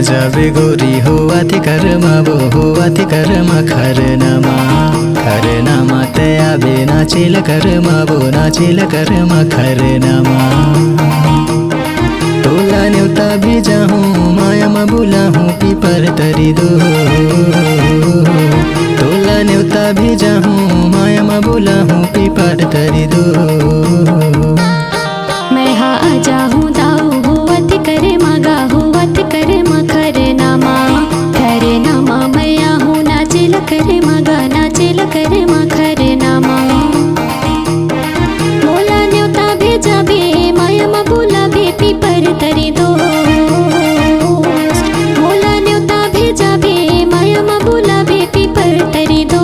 जाबे गोरी होवाथी करमा बो होवाथी करमा खरनामा ते आबे नाचेल करमा बो नाचेल करमा खरनामा तोला न्योता भेजा हूँ माया मा बोला हूँ पीपर तरी दो तोला न्योता भेजा हूँ माया मा बोला हूँ पीपर तरी दो मैं हा आजा हूँ दाऊ होवत करे मगा होवत करे खरनामा खरनामा मैया हूँ नाचेल करे मगा नाचेल करे खरनामा बोला न्योता भेजा बे माया मा बोला बे पीपर तरी दो बोला न्योता भेजा बे माया मा बोला बे पीपर तरी दो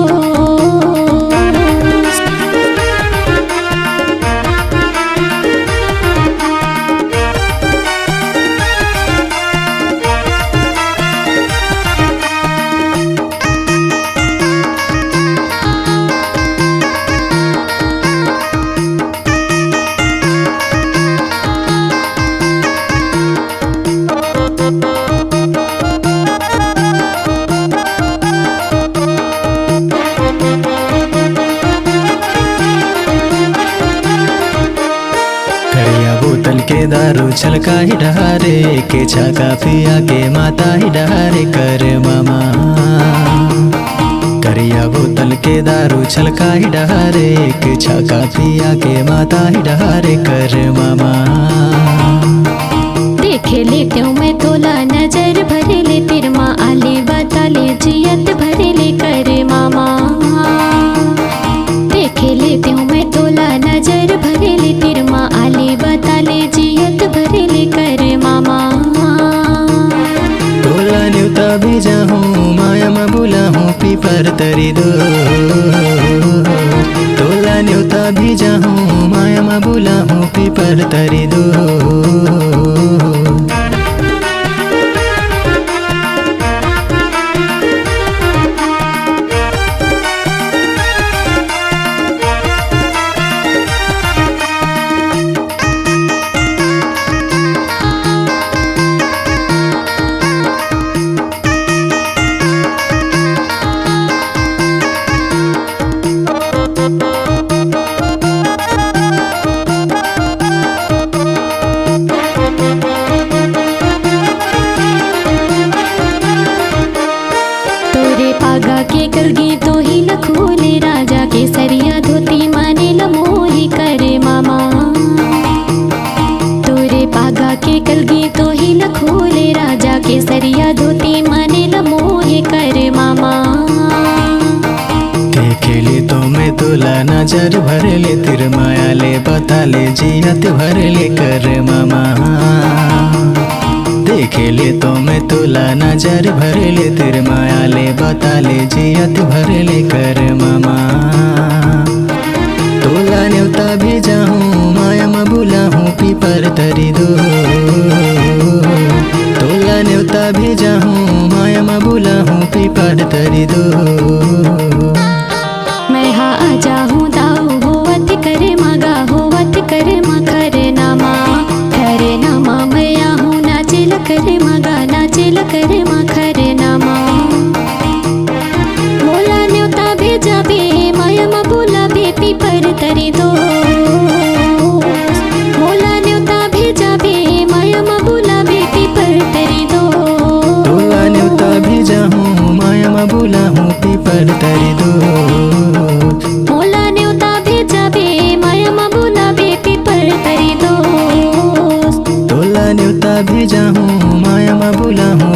बोतल के दारू छलका ही डहारे के छका पिया के माता ही डहारे कर मामा करिया बोतल के दारू छलका ही डहारे के छका पिया के माता ही डहारे कर मामा देखे लेते हूँ मैं तोला नजर भरे ले तिरमा आले बता ले जियत भरे ले कर मामा देखे लेते हूँ मैं तोला नजर भरे ले तिरमा आले बता ले जियत भरे ले कर मामा तोला न्योता भेजा हूँ माया मा बोला हूँ पीपर तरी दो तोला न्योता भेजा हूँ माया मा बोला हूँ पीपर तरी दो के कलगी तो ही लखोले राजा के सरिया धोती माने लमोही करे मामा तोरे पागा के कलगी तो ही लखोले राजा के सरिया धोती माने लमोही करे मामा देखे ले तो मैं तोला नजर भर ले तिर माया ले बता ले जियत भर ले कर मामा देखे ले तो मैं तोला नजर भर ले तिर माया ले बता ले जियत भर ले कर मामा तोला न्योता भेजा हूँ माया मा बोला हूँ पीपर तरी दो तोला न्योता भेजा हूँ माया मा बोला हूँ पीपर तरी दो मैं हा आजा हूँ दाऊ होवत करे मगा होवत करे खरनामा खरनामा मैया हूँ नाचेल करे मगा नाचेल करे खरनामा बोला न्योता भेजा बे माया मा बोला बे पीपर तरी दो बोला न्योता भेजा बे माया मा बोला बे पीपर तरी दो तोला न्योता भेजा हूँ माया मा बोला हूँ पीपर तरी दो बोला न्योता भेजा बे माया मा बोला बे पीपर तरी दो तोला न्योता भेजा हूँ माया मा बोला हूँ